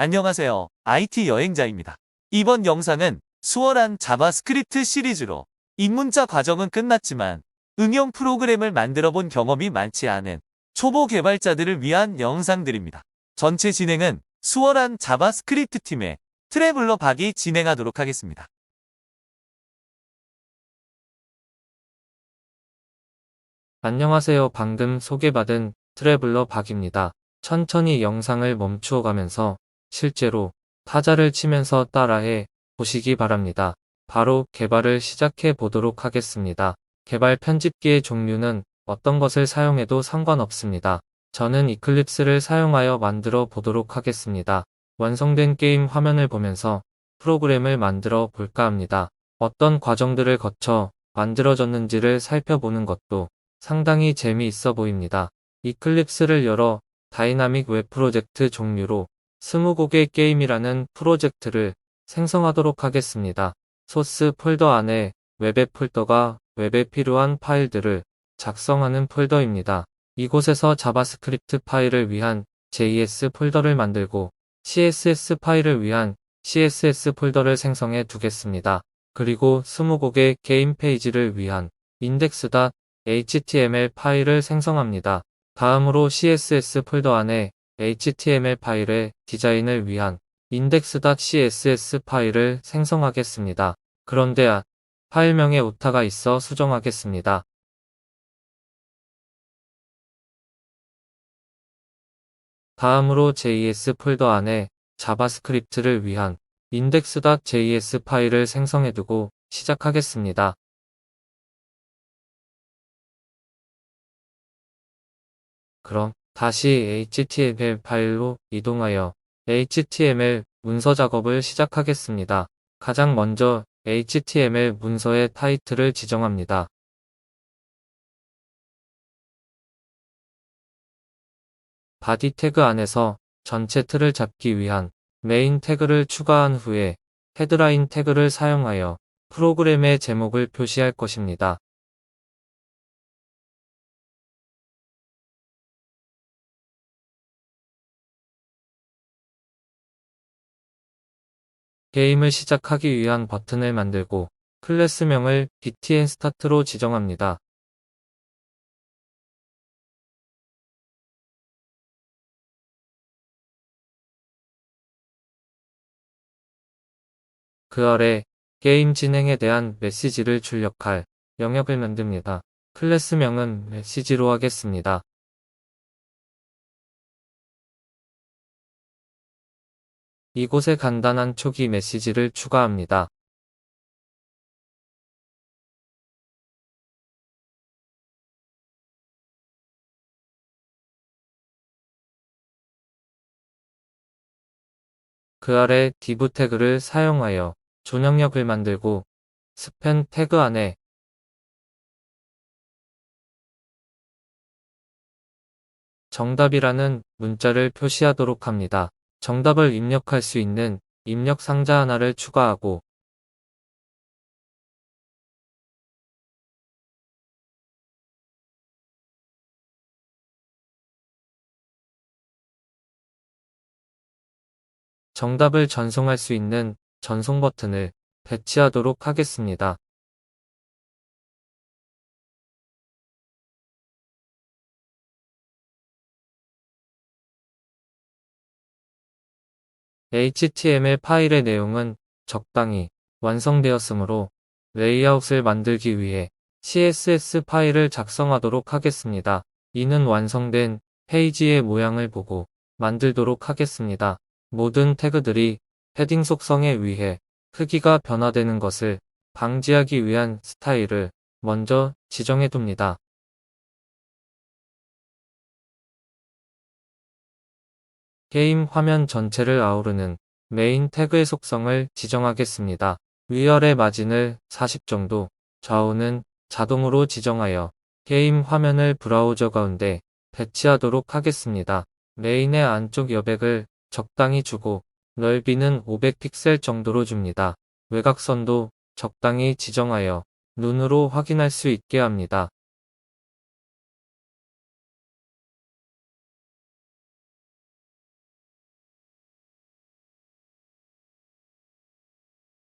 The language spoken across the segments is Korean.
안녕하세요. IT 여행자입니다. 이번 영상은 수월한 자바스크립트 시리즈로 입문자 과정은 끝났지만 응용 프로그램을 만들어 본 경험이 많지 않은 초보 개발자들을 위한 영상들입니다. 전체 진행은 수월한 자바스크립트 팀의 트래블러 박이 진행하도록 하겠습니다. 안녕하세요. 방금 소개받은 트래블러 박입니다. 천천히 영상을 멈추어 가면서 실제로 타자를 치면서 따라해 보시기 바랍니다. 바로 개발을 시작해 보도록 하겠습니다. 개발 편집기의 종류는 어떤 것을 사용해도 상관없습니다. 저는 이클립스를 사용하여 만들어 보도록 하겠습니다. 완성된 게임 화면을 보면서 프로그램을 만들어 볼까 합니다. 어떤 과정들을 거쳐 만들어졌는지를 살펴보는 것도 상당히 재미있어 보입니다. 이클립스를 열어 다이나믹 웹 프로젝트 종류로 스무고개 게임이라는 프로젝트를 생성하도록 하겠습니다. 소스 폴더 안에 웹앱 폴더가 웹에 필요한 파일들을 작성하는 폴더입니다. 이곳에서 자바스크립트 파일을 위한 JS 폴더를 만들고 CSS 파일을 위한 CSS 폴더를 생성해 두겠습니다. 그리고 스무고개 게임 페이지를 위한 index.html 파일을 생성합니다. 다음으로 CSS 폴더 안에 HTML 파일의 디자인을 위한 index.css 파일을 생성하겠습니다. 그런데 파일명에 오타가 있어 수정하겠습니다. 다음으로 JS 폴더 안에 자바스크립트를 위한 index.js 파일을 생성해두고 시작하겠습니다. 그럼 다시 HTML 파일로 이동하여 HTML 문서 작업을 시작하겠습니다. 가장 먼저 HTML 문서의 타이틀을 지정합니다. 바디 태그 안에서 전체 틀을 잡기 위한 메인 태그를 추가한 후에 헤드라인 태그를 사용하여 프로그램의 제목을 표시할 것입니다. 게임을 시작하기 위한 버튼을 만들고 클래스명을 btn start로 지정합니다. 그 아래 게임 진행에 대한 메시지를 출력할 영역을 만듭니다. 클래스명은 메시지로 하겠습니다. 이곳에 간단한 초기 메시지를 추가합니다. 그 아래 div 태그를 사용하여 존영역을 만들고 스팬 태그 안에 정답이라는 문자를 표시하도록 합니다. 정답을 입력할 수 있는 입력 상자 하나를 추가하고 정답을 전송할 수 있는 전송 버튼을 배치하도록 하겠습니다. HTML 파일의 내용은 적당히 완성되었으므로 레이아웃을 만들기 위해 CSS 파일을 작성하도록 하겠습니다. 이는 완성된 페이지의 모양을 보고 만들도록 하겠습니다. 모든 태그들이 패딩 속성에 의해 크기가 변화되는 것을 방지하기 위한 스타일을 먼저 지정해 둡니다. 게임 화면 전체를 아우르는 메인 태그의 속성을 지정하겠습니다. 위아래 마진을 40 정도, 좌우는 자동으로 지정하여 게임 화면을 브라우저 가운데 배치하도록 하겠습니다. 메인의 안쪽 여백을 적당히 주고 넓이는 500픽셀 정도로 줍니다. 외곽선도 적당히 지정하여 눈으로 확인할 수 있게 합니다.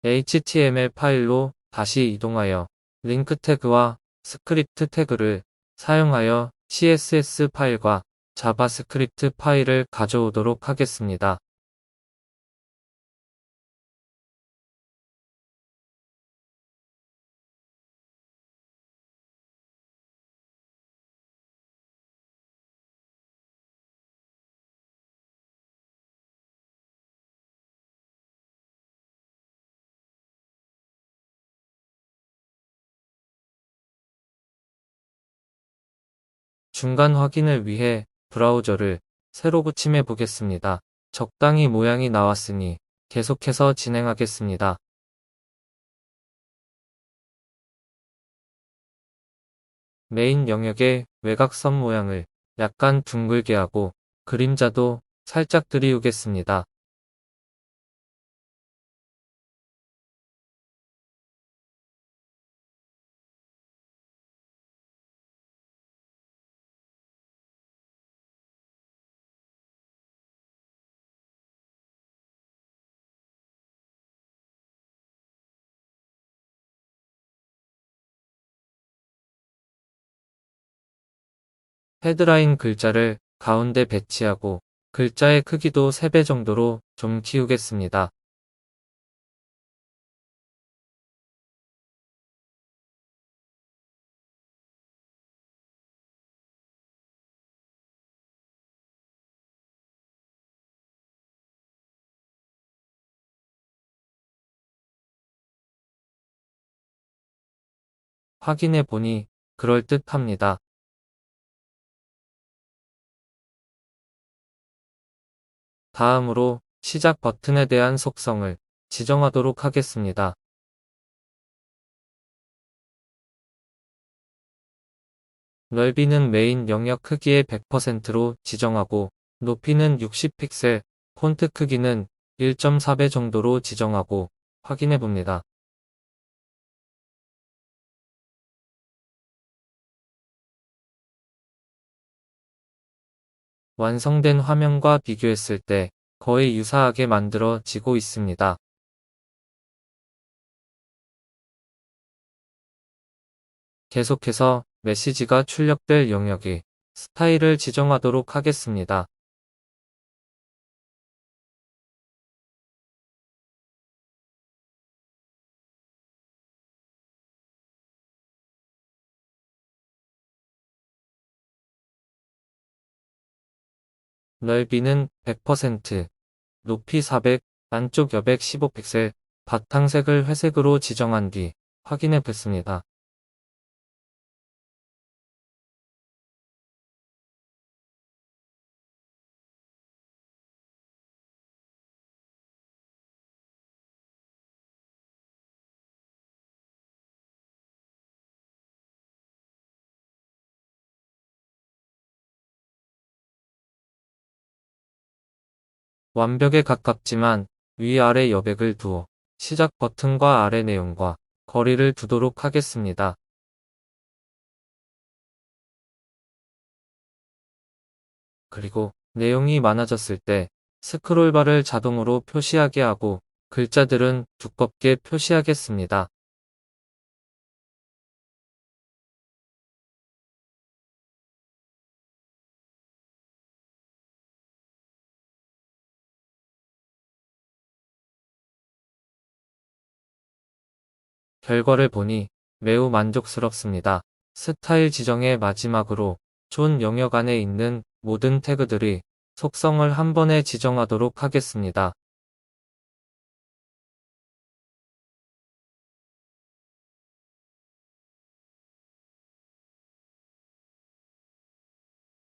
HTML 파일로 다시 이동하여 링크 태그와 스크립트 태그를 사용하여 CSS 파일과 자바스크립트 파일을 가져오도록 하겠습니다. 중간 확인을 위해 브라우저를 새로 고침해 보겠습니다. 적당히 모양이 나왔으니 계속해서 진행하겠습니다. 메인 영역의 외곽선 모양을 약간 둥글게 하고 그림자도 살짝 들이우겠습니다. 헤드라인 글자를 가운데 배치하고 글자의 크기도 3배 정도로 좀 키우겠습니다. 확인해 보니 그럴듯합니다. 다음으로 시작 버튼에 대한 속성을 지정하도록 하겠습니다. 넓이는 메인 영역 크기의 100%로 지정하고 높이는 60픽셀, 폰트 크기는 1.4배 정도로 지정하고 확인해 봅니다. 완성된 화면과 비교했을 때 거의 유사하게 만들어지고 있습니다. 계속해서 메시지가 출력될 영역의 스타일을 지정하도록 하겠습니다. 넓이는 100%, 높이 400, 안쪽 여백 15픽셀, 바탕색을 회색으로 지정한 뒤 확인해 보겠습니다. 완벽에 가깝지만 위아래 여백을 두어 시작 버튼과 아래 내용과 거리를 두도록 하겠습니다. 그리고 내용이 많아졌을 때 스크롤바를 자동으로 표시하게 하고 글자들은 두껍게 표시하겠습니다. 결과를 보니 매우 만족스럽습니다. 스타일 지정의 마지막으로 존 영역 안에 있는 모든 태그들의 속성을 한 번에 지정하도록 하겠습니다.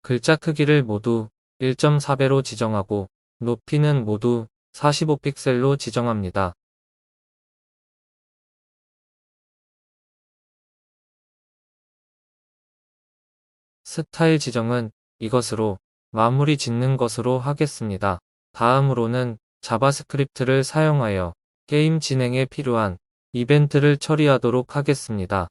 글자 크기를 모두 1.4배로 지정하고 높이는 모두 45픽셀로 지정합니다. 스타일 지정은 이것으로 마무리 짓는 것으로 하겠습니다. 다음으로는 자바스크립트를 사용하여 게임 진행에 필요한 이벤트를 처리하도록 하겠습니다.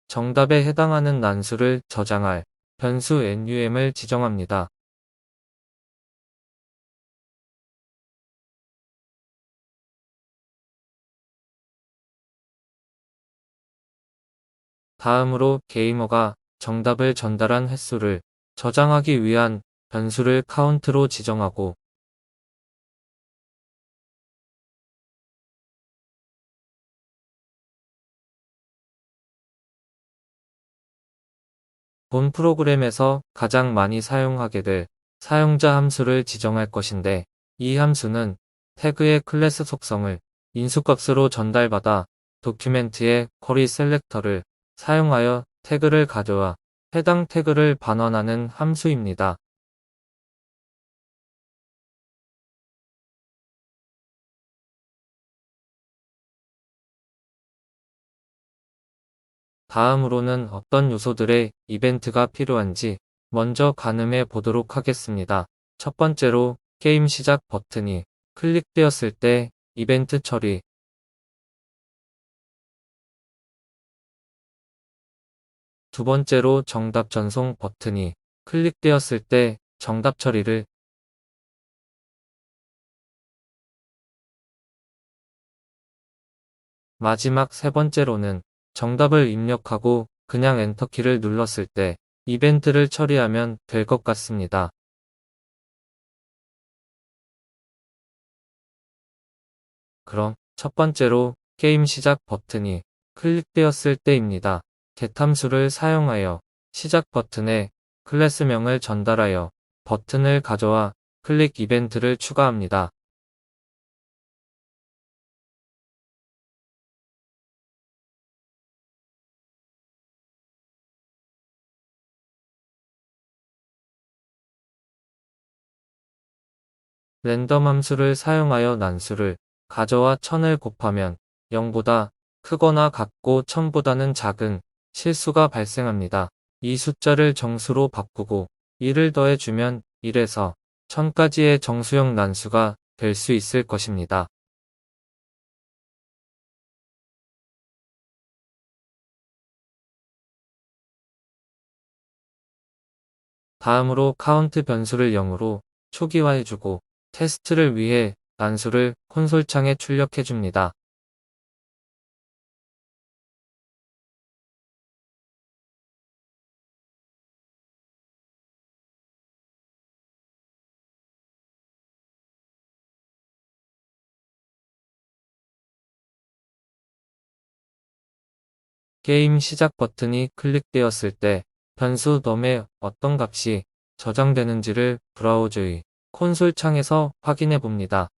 정답에 해당하는 난수를 저장할 변수 num을 지정합니다. 다음으로 게이머가 정답을 전달한 횟수를 저장하기 위한 변수를 count로 지정하고 본 프로그램에서 가장 많이 사용하게 될 사용자 함수를 지정할 것인데 이 함수는 태그의 클래스 속성을 인수값으로 전달받아 도큐멘트의 쿼리 셀렉터를 사용하여 태그를 가져와 해당 태그를 반환하는 함수입니다. 다음으로는 어떤 요소들의 이벤트가 필요한지 먼저 가늠해 보도록 하겠습니다. 첫 번째로 게임 시작 버튼이 클릭되었을 때 이벤트 처리. 두 번째로 정답 전송 버튼이 클릭되었을 때 정답 처리를. 마지막 세 번째로는 정답을 입력하고 그냥 엔터키를 눌렀을 때 이벤트를 처리하면 될 것 같습니다. 그럼 첫 번째로 게임 시작 버튼이 클릭되었을 때입니다. get 함수를 사용하여 시작 버튼에 클래스명을 전달하여 버튼을 가져와 클릭 이벤트를 추가합니다. 랜덤 함수를 사용하여 난수를 가져와 1000을 곱하면 0보다 크거나 같고 1000보다는 작은 실수가 발생합니다. 이 숫자를 정수로 바꾸고 1을 더해주면 1에서 1000까지의 정수형 난수가 될 수 있을 것입니다. 다음으로 카운트 변수를 0으로 초기화해주고 테스트를 위해 난수를 콘솔창에 출력해줍니다. 게임 시작 버튼이 클릭되었을 때 변수 num에 어떤 값이 저장되는지를 브라우저의 콘솔 창에서 확인해 봅니다.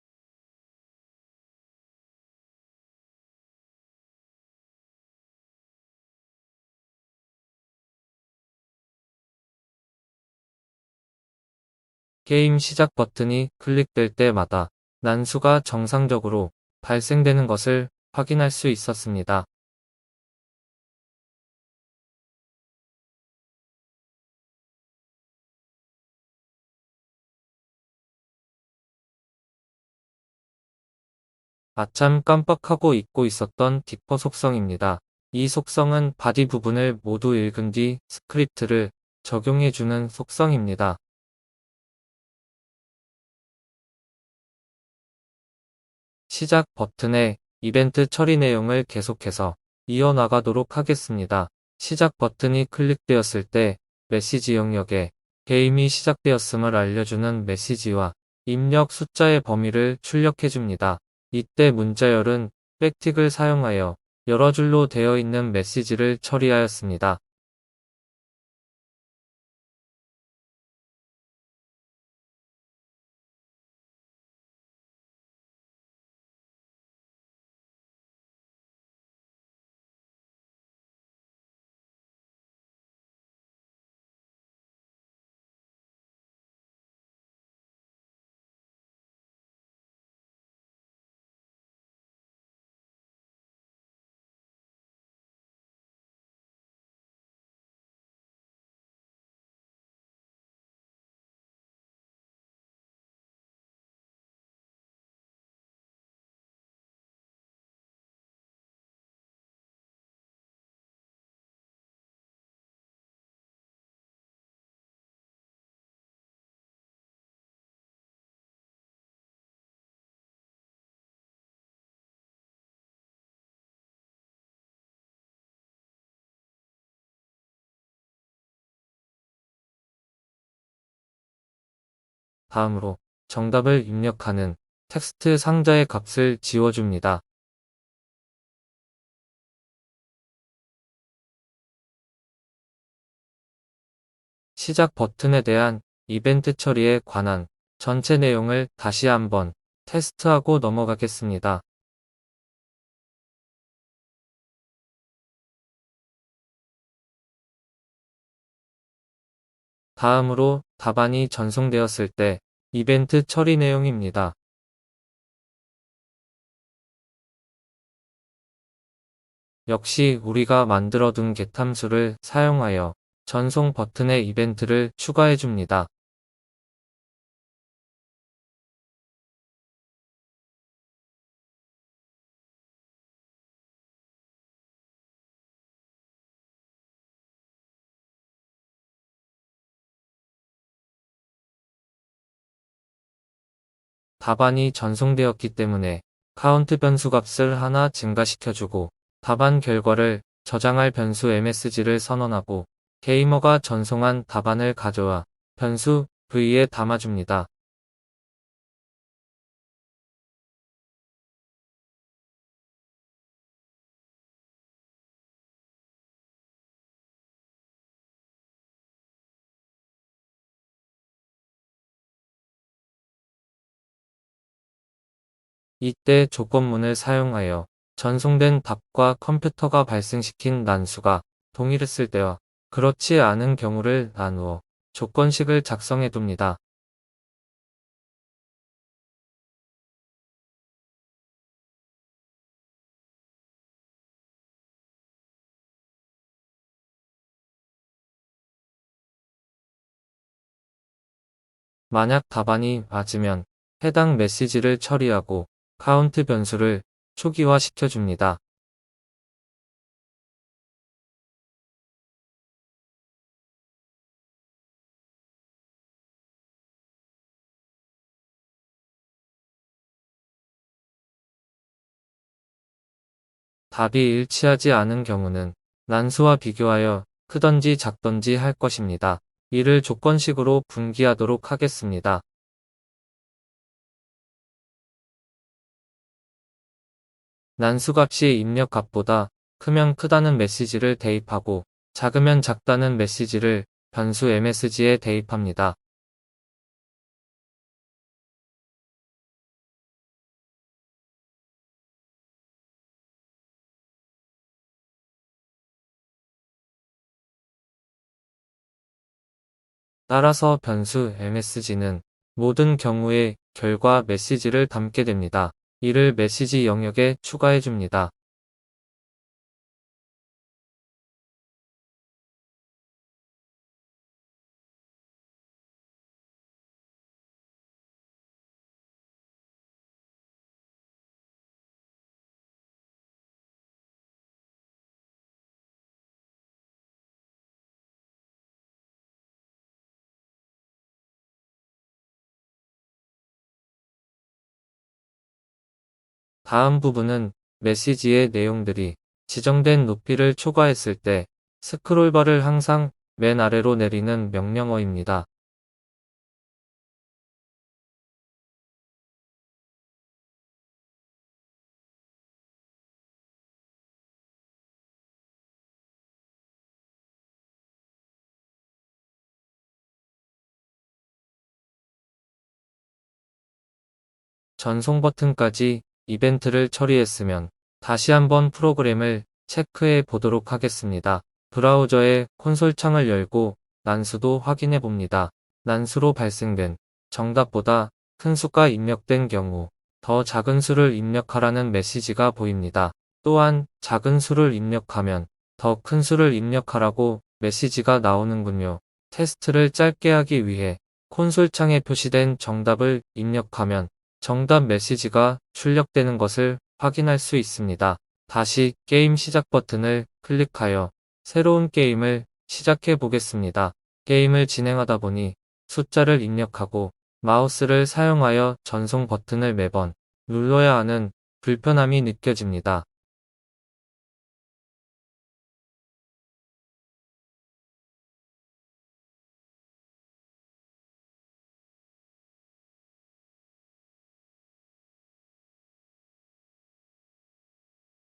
게임 시작 버튼이 클릭될 때마다 난수가 정상적으로 발생되는 것을 확인할 수 있었습니다. 아참 깜빡하고 잊고 있었던 디퍼 속성입니다. 이 속성은 바디 부분을 모두 읽은 뒤 스크립트를 적용해주는 속성입니다. 시작 버튼에 이벤트 처리 내용을 계속해서 이어나가도록 하겠습니다. 시작 버튼이 클릭되었을 때 메시지 영역에 게임이 시작되었음을 알려주는 메시지와 입력 숫자의 범위를 출력해줍니다. 이때 문자열은 백틱을 사용하여 여러 줄로 되어 있는 메시지를 처리하였습니다. 다음으로 정답을 입력하는 텍스트 상자의 값을 지워줍니다. 시작 버튼에 대한 이벤트 처리에 관한 전체 내용을 다시 한번 테스트하고 넘어가겠습니다. 다음으로 답안이 전송되었을 때 이벤트 처리 내용입니다. 역시 우리가 만들어둔 get함수를 사용하여 전송 버튼에 이벤트를 추가해줍니다. 답안이 전송되었기 때문에 카운트 변수 값을 하나 증가시켜주고 답안 결과를 저장할 변수 MSG를 선언하고 게이머가 전송한 답안을 가져와 변수 V에 담아줍니다. 이때 조건문을 사용하여 전송된 답과 컴퓨터가 발생시킨 난수가 동일했을 때와 그렇지 않은 경우를 나누어 조건식을 작성해 둡니다. 만약 답안이 맞으면 해당 메시지를 처리하고 카운트 변수를 초기화시켜 줍니다. 답이 일치하지 않은 경우는 난수와 비교하여 크던지 작던지 할 것입니다. 이를 조건식으로 분기하도록 하겠습니다. 난수값이 입력값보다 크면 크다는 메시지를 대입하고 작으면 작다는 메시지를 변수 MSG에 대입합니다. 따라서 변수 MSG는 모든 경우의 결과 메시지를 담게 됩니다. 이를 메시지 영역에 추가해 줍니다. 다음 부분은 메시지의 내용들이 지정된 높이를 초과했을 때 스크롤바를 항상 맨 아래로 내리는 명령어입니다. 전송 버튼까지 이벤트를 처리했으면 다시 한번 프로그램을 체크해 보도록 하겠습니다. 브라우저의 콘솔 창을 열고 난수도 확인해 봅니다. 난수로 발생된 정답보다 큰 수가 입력된 경우 더 작은 수를 입력하라는 메시지가 보입니다. 또한 작은 수를 입력하면 더 큰 수를 입력하라고 메시지가 나오는군요. 테스트를 짧게 하기 위해 콘솔 창에 표시된 정답을 입력하면 정답 메시지가 출력되는 것을 확인할 수 있습니다. 다시 게임 시작 버튼을 클릭하여 새로운 게임을 시작해 보겠습니다. 게임을 진행하다 보니 숫자를 입력하고 마우스를 사용하여 전송 버튼을 매번 눌러야 하는 불편함이 느껴집니다.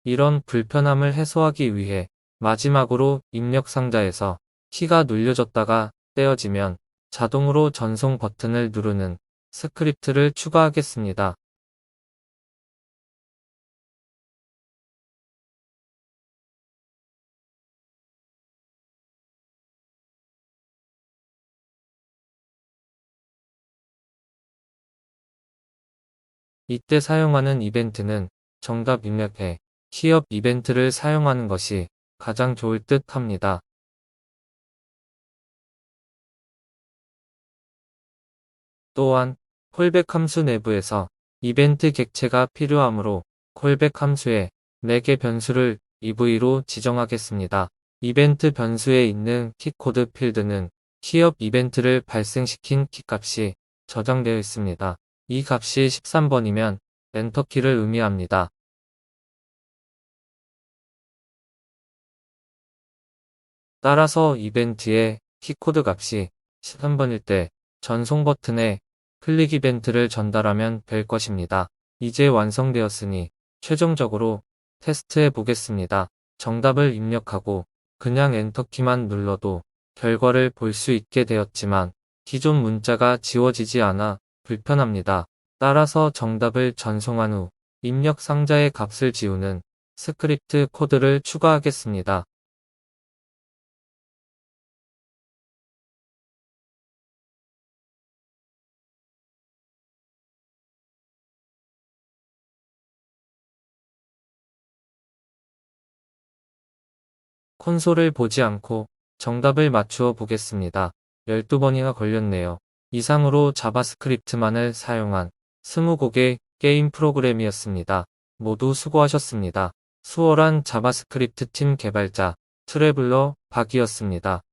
이런 불편함을 해소하기 위해 마지막으로 입력 상자에서 키가 눌려졌다가 떼어지면 자동으로 전송 버튼을 누르는 스크립트를 추가하겠습니다. 이때 사용하는 이벤트는 정답 입력해 키업 이벤트를 사용하는 것이 가장 좋을 듯 합니다. 또한 콜백 함수 내부에서 이벤트 객체가 필요하므로 콜백 함수에 4개 변수를 EV로 지정하겠습니다. 이벤트 변수에 있는 키코드 필드는 키업 이벤트를 발생시킨 키값이 저장되어 있습니다. 이 값이 13번이면 엔터키를 의미합니다. 따라서 이벤트의 키코드 값이 13번일 때 전송 버튼에 클릭 이벤트를 전달하면 될 것입니다. 이제 완성되었으니 최종적으로 테스트해 보겠습니다. 정답을 입력하고 그냥 엔터키만 눌러도 결과를 볼 수 있게 되었지만 기존 문자가 지워지지 않아 불편합니다. 따라서 정답을 전송한 후 입력 상자의 값을 지우는 스크립트 코드를 추가하겠습니다. 콘솔을 보지 않고 정답을 맞추어 보겠습니다. 12번이나 걸렸네요. 이상으로 자바스크립트만을 사용한 20곡의 게임 프로그램이었습니다. 모두 수고하셨습니다. 수월한 자바스크립트 팀 개발자 트래블러 박이었습니다.